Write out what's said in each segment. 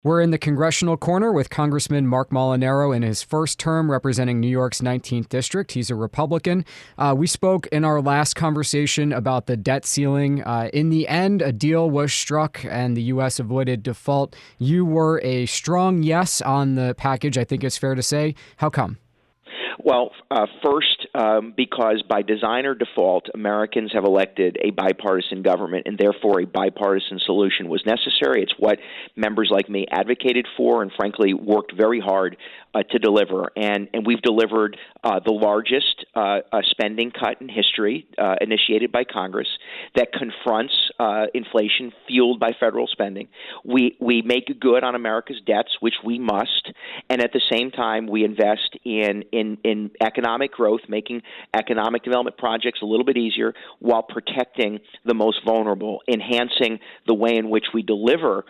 We're in the Congressional Corner with Congressman Marc Molinaro in his first term representing New York's 19th District. He's a Republican. We spoke in our last conversation about the debt ceiling. In the end, a deal was struck and the U.S. avoided default. You were a strong yes on the package, I think it's fair to say. How come? Well, first, because by design or default, Americans have elected a bipartisan government, and therefore a bipartisan solution was necessary. It's what members like me advocated for and, frankly, worked very hard to deliver. And we've delivered the largest spending cut in history initiated by Congress that confronts inflation fueled by federal spending. We make good on America's debts, which we must, and at the same time, we invest in economic growth, making economic development projects a little bit easier while protecting the most vulnerable, enhancing the way in which we deliver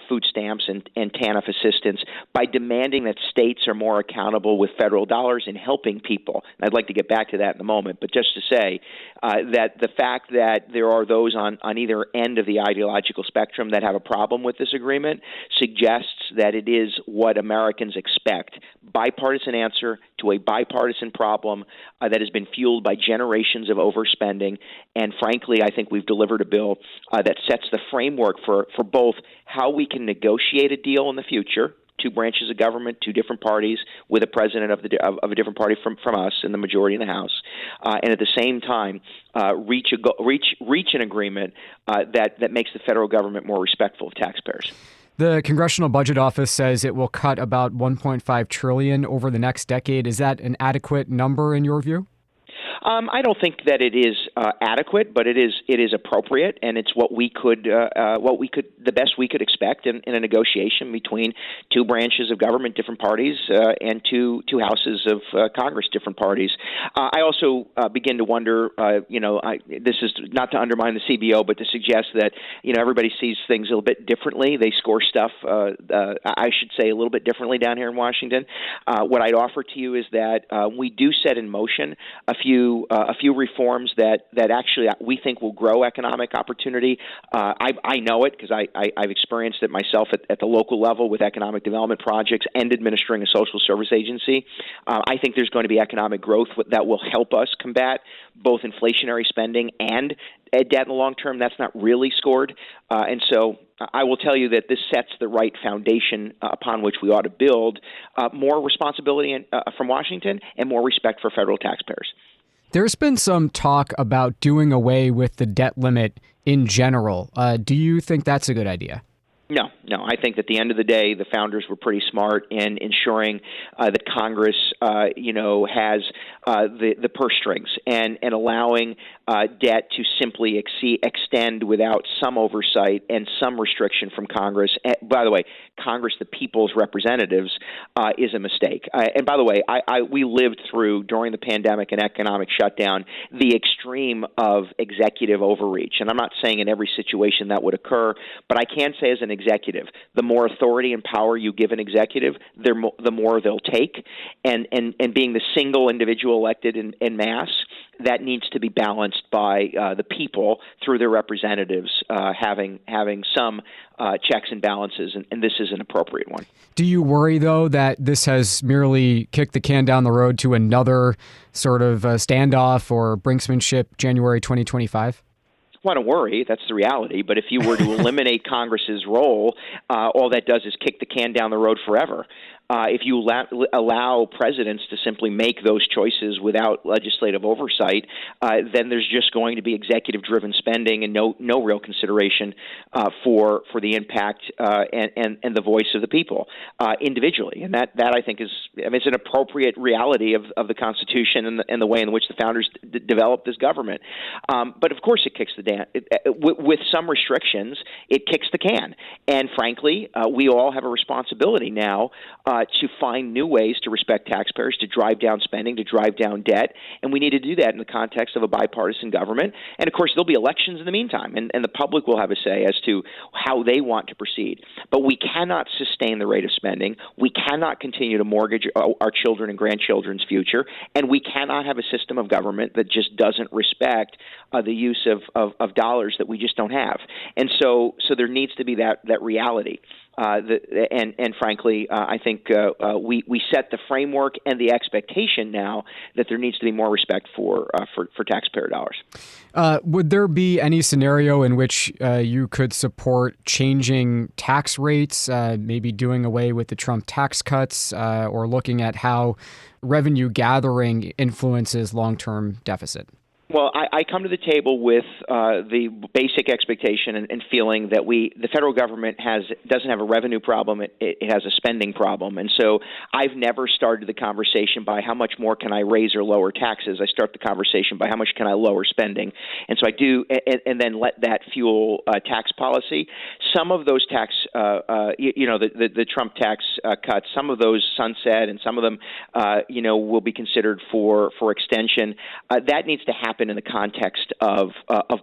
food stamps and TANF assistance by demanding that states are more accountable with federal dollars in helping people. And I'd like to get back to that in a moment, but just to say that the fact that there are those on either end of the ideological spectrum that have a problem with this agreement suggests that it is what Americans expect. Bipartisan answer to a bipartisan problem that has been fueled by generations of overspending. And frankly, I think we've delivered a bill that sets the framework for both how we can negotiate a deal in the future, two branches of government, two different parties, with a president of a different party from us and the majority in the House, and at the same time reach an agreement that makes the federal government more respectful of taxpayers. The Congressional Budget Office says it will cut about $1.5 trillion over the next decade. Is that an adequate number in your view? I don't think that it is adequate, but it is appropriate, and it's what we could the best we could expect in a negotiation between two branches of government, different parties, and two houses of Congress, different parties. I also begin to wonder, this is not to undermine the CBO, but to suggest that everybody sees things a little bit differently. They score stuff, I should say, a little bit differently down here in Washington. What I'd offer to you is that we do set in motion a few reforms that actually we think will grow economic opportunity. I know it because I've experienced it myself at the local level with economic development projects and administering a social service agency. I think there's going to be economic growth that will help us combat both inflationary spending and debt in the long term. That's not really scored. And so I will tell you that this sets the right foundation upon which we ought to build more responsibility from Washington and more respect for federal taxpayers. There's been some talk about doing away with the debt limit in general. Do you think that's a good idea? No. I think at the end of the day, the founders were pretty smart in ensuring that Congress, has the purse strings and allowing debt to simply extend without some oversight and some restriction from Congress. And by the way, Congress, the people's representatives, is a mistake. And by the way, we lived through, during the pandemic and economic shutdown, the extreme of executive overreach. And I'm not saying in every situation that would occur, but I can say as an executive, the more authority and power you give an executive, the more they'll take. And being the single individual elected en masse, that needs to be balanced by the people through their representatives having some checks and balances, and this is an appropriate one. Do you worry, though, that this has merely kicked the can down the road to another sort of standoff or brinksmanship January 2025? Want to worry. That's the reality. But if you were to eliminate Congress's role, all that does is kick the can down the road forever. If you allow presidents to simply make those choices without legislative oversight, then there's just going to be executive-driven spending and no real consideration for the impact and the voice of the people individually. And that I think it's an appropriate reality of the Constitution and the way in which the founders developed this government. But of course, it kicks with some restrictions. It kicks the can. And frankly, we all have a responsibility now to find new ways to respect taxpayers, to drive down spending, to drive down debt. And we need to do that in the context of a bipartisan government. And, of course, there'll be elections in the meantime, and the public will have a say as to how they want to proceed. But we cannot sustain the rate of spending. We cannot continue to mortgage our children and grandchildren's future. And we cannot have a system of government that just doesn't respect the use of dollars that we just don't have. And so there needs to be that reality. And frankly, I think we set the framework and the expectation now that there needs to be more respect for taxpayer dollars. Would there be any scenario in which you could support changing tax rates, maybe doing away with the Trump tax cuts, or looking at how revenue gathering influences long-term deficit? Well, I come to the table with the basic expectation and feeling that the federal government doesn't have a revenue problem; it has a spending problem. And so I've never started the conversation by how much more can I raise or lower taxes. I start the conversation by how much can I lower spending. And so I do, and then let that fuel tax policy. Some of those tax, the Trump tax cuts, some of those sunset, and some of them, will be considered for extension. That needs to happen in the context of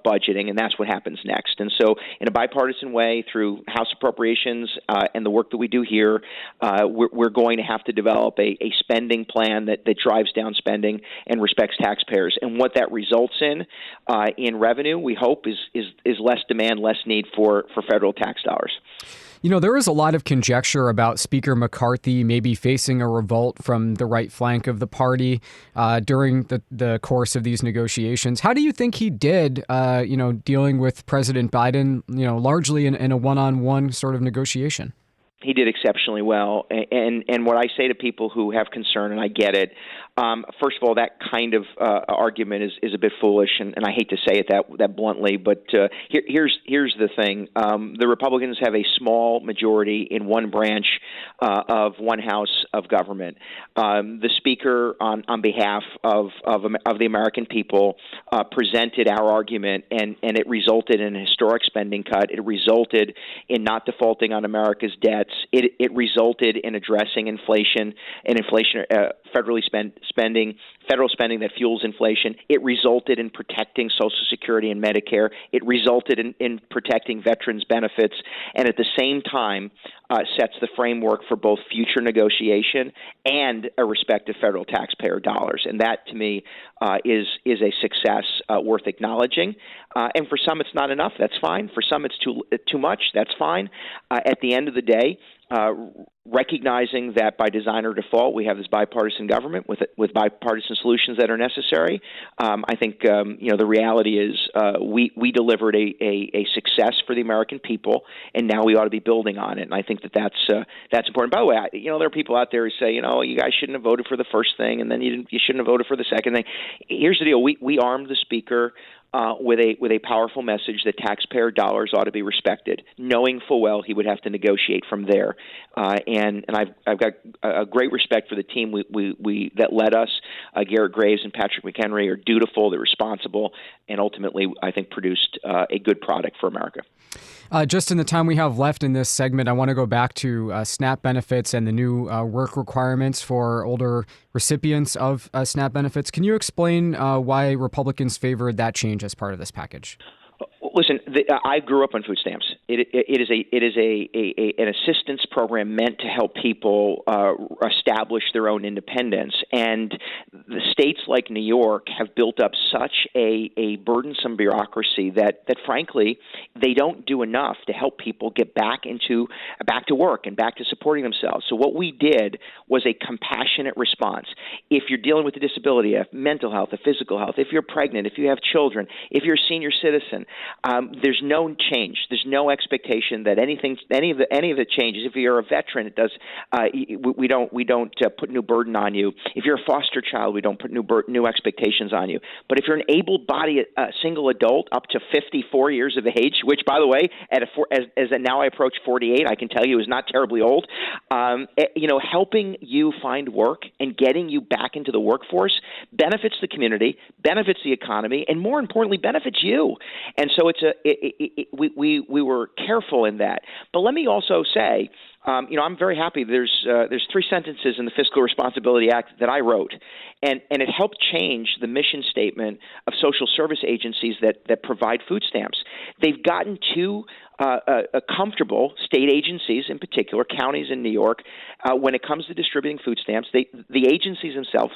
budgeting, and that's what happens next. And so in a bipartisan way, through House appropriations and the work that we do here, we're going to have to develop a spending plan that drives down spending and respects taxpayers. And what that results in revenue, we hope, is less demand, less need for federal tax dollars. There is a lot of conjecture about Speaker McCarthy maybe facing a revolt from the right flank of the party during the course of these negotiations. How do you think he did, dealing with President Biden, largely in a one-on-one sort of negotiation? He did exceptionally well. And what I say to people who have concern, and I get it, first of all, that kind of argument is a bit foolish, and I hate to say it that bluntly, but here's the thing. The Republicans have a small majority in one branch of one house of government. The Speaker, on behalf of the American people, presented our argument, and it resulted in a historic spending cut. It resulted in not defaulting on America's debt. It resulted in addressing inflation and federal spending that fuels inflation. It resulted in protecting Social Security and Medicare. It resulted in protecting veterans' benefits, and at the same time sets the framework for both future negotiation and a respect of federal taxpayer dollars. And that, to me, is a success worth acknowledging. And for some, it's not enough. That's fine. For some, it's too much. That's fine. At the end of the day, recognizing that by design or default, we have this bipartisan government with bipartisan solutions that are necessary. I think the reality is we delivered a success for the American people, and now we ought to be building on it. And I think that's important. By the way, there are people out there who say, you guys shouldn't have voted for the first thing, and then you shouldn't have voted for the second thing. Here's the deal: we armed the Speaker with a powerful message that taxpayer dollars ought to be respected, knowing full well he would have to negotiate from there. And I've got a great respect for the team we that led us. Garrett Graves and Patrick McHenry are dutiful, they're responsible, and ultimately I think produced a good product for America. Just in the time we have left in this segment, I want to go back to SNAP benefits and the new work requirements for older recipients of SNAP benefits. Can you explain why Republicans favored that change as part of this package? Listen, I grew up on food stamps. It is an assistance program meant to help people establish their own independence. And the states like New York have built up such a burdensome bureaucracy that frankly they don't do enough to help people get back to work and back to supporting themselves. So what we did was a compassionate response. If you're dealing with a disability, a mental health, a physical health, if you're pregnant, if you have children, if you're a senior citizen. There's no change. There's no expectation that any of the changes. If you're a veteran, it does. We don't put new burden on you. If you're a foster child, we don't put new expectations on you. But if you're an able-bodied single adult up to 54 years of age, which, by the way, as now I approach 48, I can tell you is not terribly old. Helping you find work and getting you back into the workforce benefits the community, benefits the economy, and more importantly, benefits you. And so we were careful in that. But let me also say I'm very happy. There's 3 sentences in the Fiscal Responsibility Act that I wrote, and it helped change the mission statement of social service agencies that provide food stamps. They've gotten too comfortable, state agencies in particular, counties in New York, when it comes to distributing food stamps. The agencies themselves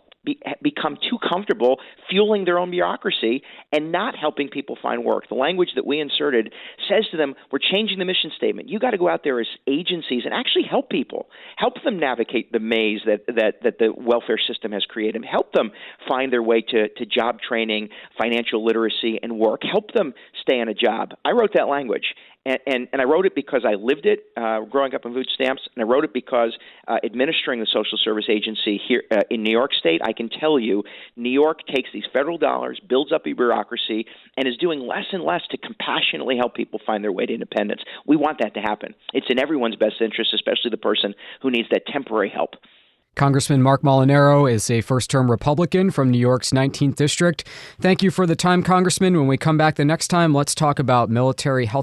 become too comfortable fueling their own bureaucracy and not helping people find work. The language that we inserted says to them, we're changing the mission statement. You got to go out there as agencies and actually help people, help them navigate the maze that the welfare system has created, help them find their way to job training, financial literacy, and work, help them stay on a job. I wrote that language. And I wrote it because I lived it growing up on food stamps, and I wrote it because administering the social service agency here in New York State, I can tell you, New York takes these federal dollars, builds up a bureaucracy, and is doing less and less to compassionately help people find their way to independence. We want that to happen. It's in everyone's best interest, especially the person who needs that temporary help. Congressman Marc Molinaro is a first-term Republican from New York's 19th District. Thank you for the time, Congressman. When we come back the next time, let's talk about military health